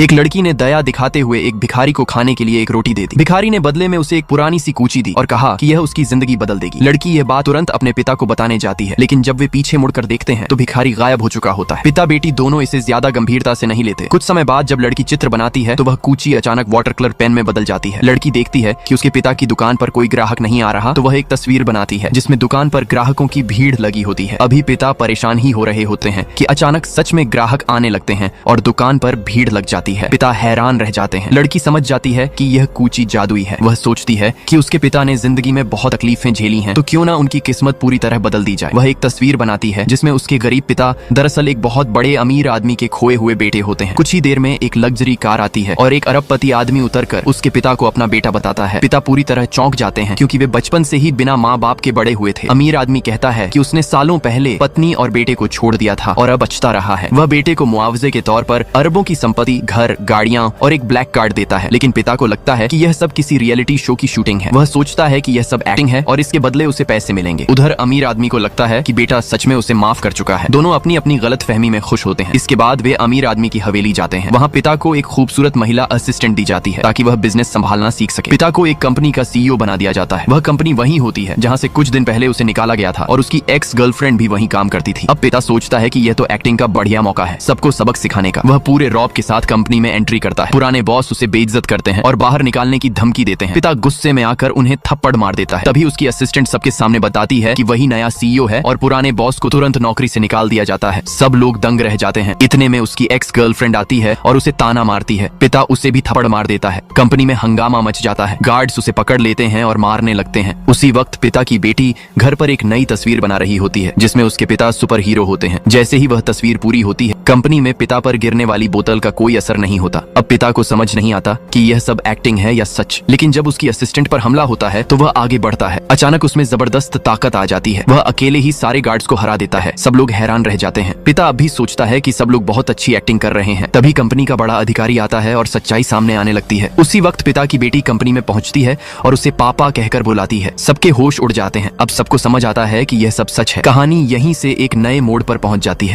एक लड़की ने दया दिखाते हुए एक भिखारी को खाने के लिए एक रोटी दे दी। भिखारी ने बदले में उसे एक पुरानी सी कूची दी और कहा कि यह उसकी जिंदगी बदल देगी। लड़की यह बात तुरंत अपने पिता को बताने जाती है, लेकिन जब वे पीछे मुड़कर देखते हैं तो भिखारी गायब हो चुका होता है। पिता बेटी दोनों इसे ज्यादा गंभीरता से नहीं लेते। कुछ समय बाद जब लड़की चित्र बनाती है तो वह कूची अचानक वाटर कलर पेन में बदल जाती है। लड़की देखती है कि उसके पिता की दुकान पर कोई ग्राहक नहीं आ रहा, तो वह एक तस्वीर बनाती है जिसमें दुकान पर ग्राहकों की भीड़ लगी होती है। अभी पिता परेशान ही हो रहे होते हैं कि अचानक सच में ग्राहक आने लगते हैं और दुकान पर भीड़ लग जाती है। पिता हैरान रह जाते हैं। लड़की समझ जाती है कि यह कूची जादुई है। वह सोचती है कि उसके पिता ने जिंदगी में बहुत तकलीफें झेली हैं, तो क्यों ना उनकी किस्मत पूरी तरह बदल दी जाए। वह एक तस्वीर बनाती है जिसमें उसके गरीब पिता दरअसल एक बहुत बड़े अमीर आदमी के खोए हुए बेटे होते हैं। कुछ ही देर में एक लग्जरी कार आती है और एक अरबपति आदमी उतरकर उसके पिता को अपना बेटा बताता है। पिता पूरी तरह चौंक जाते हैं क्योंकि वे बचपन से ही बिना माँ बाप के बड़े हुए थे। अमीर आदमी कहता है कि उसने सालों पहले पत्नी और बेटे को छोड़ दिया था और अब बचता रहा है। वह बेटे को मुआवजे के तौर पर अरबों की संपत्ति, घर, गाड़ियां और एक ब्लैक कार्ड देता है, लेकिन पिता को लगता है कि यह सब किसी रियलिटी शो की शूटिंग है। वह सोचता है कि यह सब एक्टिंग है और इसके बदले उसे पैसे मिलेंगे। उधर अमीर आदमी को लगता है कि बेटा सच में उसे माफ कर चुका है। दोनों अपनी अपनी गलत फहमी में खुश होते हैं। इसके बाद वे अमीर आदमी की हवेली जाते हैं। वहाँ पिता को एक खूबसूरत महिला असिस्टेंट दी जाती है ताकि वह बिजनेस संभालना सीख सके। पिता को एक कंपनी का सीईओ बना दिया जाता है। वह कंपनी वही होती है जहाँ से कुछ दिन पहले उसे निकाला गया था और उसकी एक्स गर्लफ्रेंड भी वहीं काम करती थी। अब पिता सोचता है कि यह तो एक्टिंग का बढ़िया मौका है सबको सबक सिखाने का। वह पूरे रौब के साथ कंपनी में एंट्री करता है। पुराने बॉस उसे बेइज्जत करते हैं और बाहर निकालने की धमकी देते हैं। पिता गुस्से में आकर उन्हें थप्पड़ मार देता है। तभी उसकी असिस्टेंट सबके सामने बताती है कि वही नया सीईओ है और पुराने बॉस को तुरंत नौकरी से निकाल दिया जाता है। सब लोग दंग रह जाते हैं। इतने में उसकी एक्स गर्लफ्रेंड आती है और उसे ताना मारती है। पिता उसे भी थप्पड़ मार देता है। कंपनी में हंगामा मच जाता है। गार्ड्स उसे पकड़ लेते हैं और मारने लगते हैं। उसी वक्त पिता की बेटी घर पर एक नई तस्वीर बना रही होती है जिसमें उसके पिता सुपर हीरो होते हैं। जैसे ही वह तस्वीर पूरी होती है, कंपनी में पिता पर गिरने वाली बोतल का कोई असर नहीं होता। अब पिता को समझ नहीं आता कि यह सब एक्टिंग है या सच, लेकिन जब उसकी असिस्टेंट पर हमला होता है तो वह आगे बढ़ता है। अचानक उसमें जबरदस्त ताकत आ जाती है। वह अकेले ही सारे गार्ड्स को हरा देता है। सब लोग हैरान रह जाते हैं। पिता अब भी सोचता है कि सब लोग बहुत अच्छी एक्टिंग कर रहे हैं। तभी कंपनी का बड़ा अधिकारी आता है और सच्चाई सामने आने लगती है। उसी वक्त पिता की बेटी कंपनी में पहुंचती है और उसे पापा कहकर बुलाती है। सबके होश उड़ जाते हैं। अब सबको समझ आता है कि यह सब सच है। कहानी यहीं से एक नए मोड़ पर पहुंच जाती है।